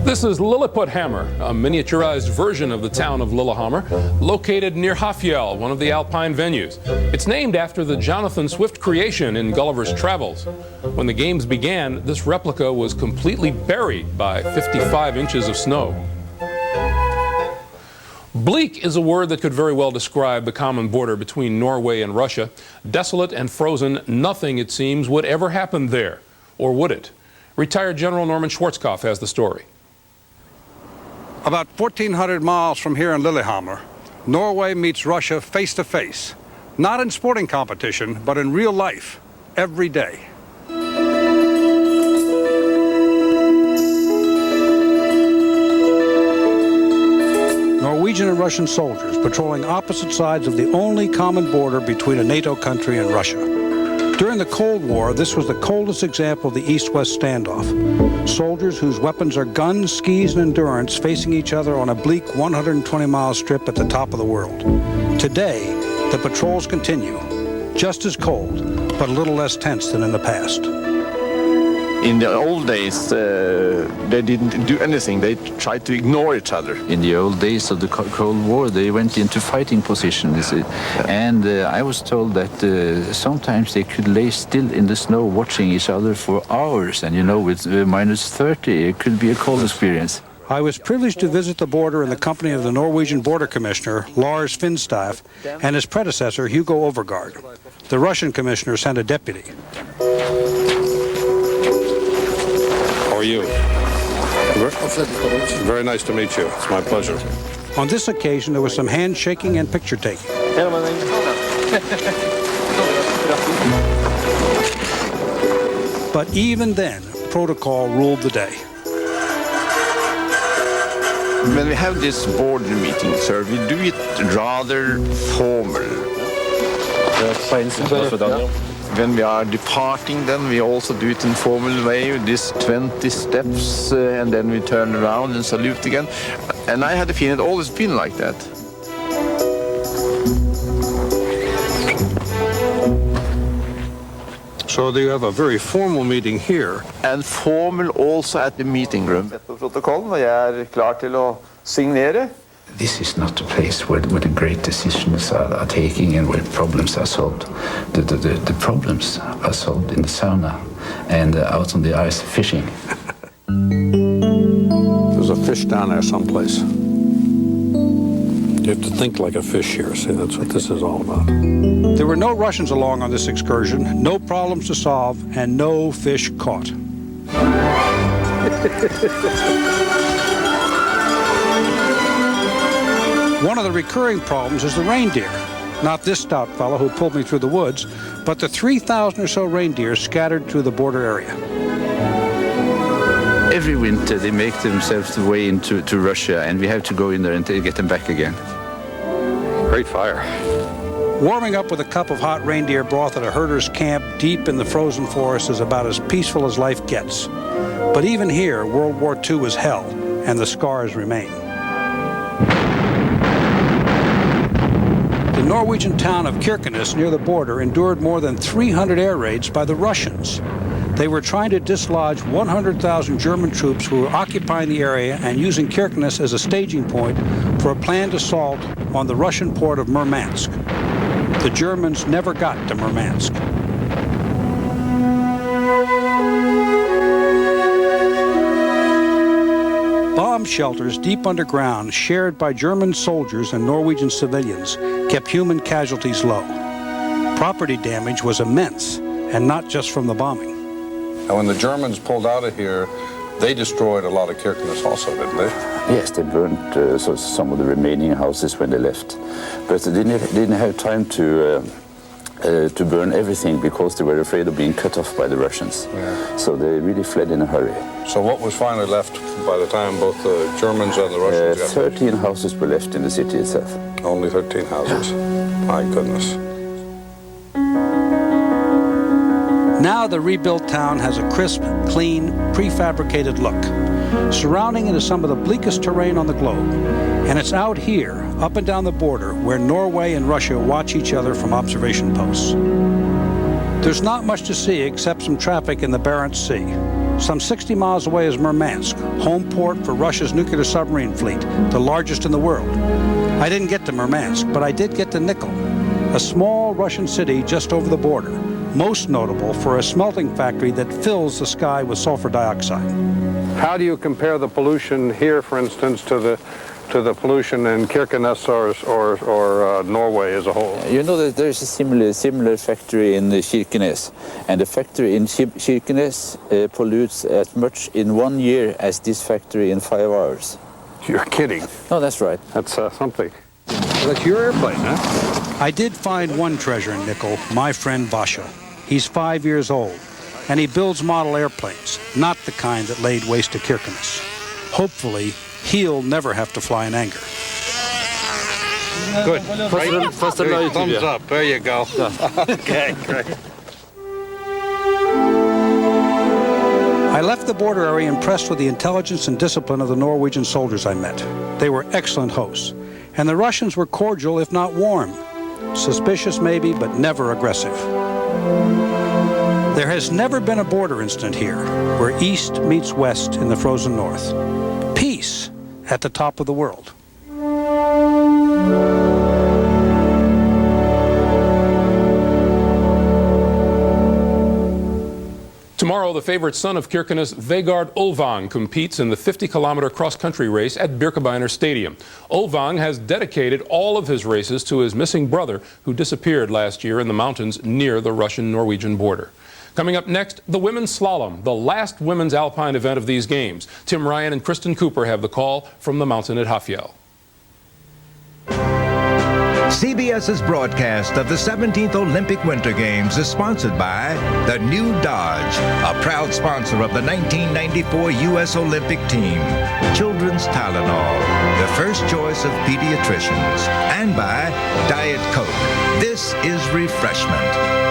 This is Lillehammer, a miniaturized version of the town of Lillehammer, located near Hafjell, one of the Alpine venues. It's named after the Jonathan Swift creation in Gulliver's Travels. When the games began, this replica was completely buried by 55 inches of snow. Bleak is a word that could very well describe the common border between Norway and Russia. Desolate and frozen, nothing, it seems, would ever happen there. Or would it? Retired General Norman Schwarzkopf has the story. About 1,400 miles from here in Lillehammer, Norway meets Russia face to face. Not in sporting competition, but in real life, every day. Norwegian and Russian soldiers patrolling opposite sides of the only common border between a NATO country and Russia. During the Cold War, this was the coldest example of the East-West standoff. Soldiers whose weapons are guns, skis, and endurance facing each other on a bleak 120-mile strip at the top of the world. Today, the patrols continue, just as cold, but a little less tense than in the past. In the old days, they didn't do anything. They tried to ignore each other. In the old days of the Cold War, they went into fighting positions. And I was told that sometimes they could lay still in the snow watching each other for hours. And you know, with minus 30, it could be a cold experience. I was privileged to visit the border in the company of the Norwegian Border Commissioner, Lars Finstaff, and his predecessor, Hugo Overgaard. The Russian commissioner sent a deputy. How are you? Very nice to meet you. It's my pleasure. On this occasion, there was some handshaking and picture taking. But even then, protocol ruled the day. When we have this border meeting, sir, we do it rather formal. When we are departing, then we also do it in formal way, with this 20 steps, and then we turn around and salute again. And I had a feeling it always been like that. So you have a very formal meeting here. And formal also at the meeting room. This is not a place where the great decisions are taken and where problems are solved. The problems are solved in the sauna and out on the ice fishing. There's a fish down there someplace. You have to think like a fish here. See, that's what this is all about. There were no Russians along on this excursion, no problems to solve, and no fish caught. One of the recurring problems is the reindeer. Not this stout fellow who pulled me through the woods, but the 3,000 or so reindeer scattered through the border area. Every winter they make themselves the way into Russia, and we have to go in there and get them back again. Great fire. Warming up with a cup of hot reindeer broth at a herder's camp deep in the frozen forest is about as peaceful as life gets. But even here, World War II was hell, and the scars remain. The Norwegian town of Kirkenes near the border endured more than 300 air raids by the Russians. They were trying to dislodge 100,000 German troops who were occupying the area and using Kirkenes as a staging point for a planned assault on the Russian port of Murmansk. The Germans never got to Murmansk. Bomb shelters deep underground, shared by German soldiers and Norwegian civilians, kept human casualties low. Property damage was immense, and not just from the bombing. And when the Germans pulled out of here, they destroyed a lot of Kirkenes also, didn't they? Yes, they burnt some of the remaining houses when they left. But they didn't have time to burn everything because they were afraid of being cut off by the Russians. Yeah. So they really fled in a hurry. So what was finally left by the time both the Germans and the Russians got 13 houses were left in the city itself. Only 13 houses. My goodness. Now the rebuilt town has a crisp, clean, prefabricated look. Surrounding it is some of the bleakest terrain on the globe. And it's out here, up and down the border, where Norway and Russia watch each other from observation posts. There's not much to see except some traffic in the Barents Sea. Some 60 miles away is Murmansk, home port for Russia's nuclear submarine fleet, the largest in the world. I didn't get to Murmansk, but I did get to Nikkel, a small Russian city just over the border, most notable for a smelting factory that fills the sky with sulfur dioxide. How do you compare the pollution here, for instance, to the pollution in Kirkenes or Norway as a whole? You know that there's a similar factory in Kirkenes, and the factory in Kirkenes pollutes as much in 1 year as this factory in 5 hours. You're kidding. No, that's right. That's something. Well, that's your airplane, huh? I did find one treasure in Nikkel, my friend Vasha. He's 5 years old, and he builds model airplanes, not the kind that laid waste to Kirkenes. Hopefully, he'll never have to fly in anger. Good. Thumbs up. There you go. Okay, great. I left the border area impressed with the intelligence and discipline of the Norwegian soldiers I met. They were excellent hosts, and the Russians were cordial, if not warm. Suspicious maybe, but never aggressive. There has never been a border incident here, where east meets west in the frozen north. Peace at the top of the world. Tomorrow, the favorite son of Kirkenes, Vegard Ulvang, competes in the 50-kilometer cross-country race at Birkebeiner Stadium. Ulvang has dedicated all of his races to his missing brother, who disappeared last year in the mountains near the Russian-Norwegian border. Coming up next, the women's slalom, the last women's alpine event of these games. Tim Ryan and Kristen Cooper have the call from the mountain at Hafjell. CBS's broadcast of the 17th Olympic Winter Games is sponsored by the new Dodge, a proud sponsor of the 1994 U.S. Olympic team, Children's Tylenol, the first choice of pediatricians, and by Diet Coke. This is refreshment.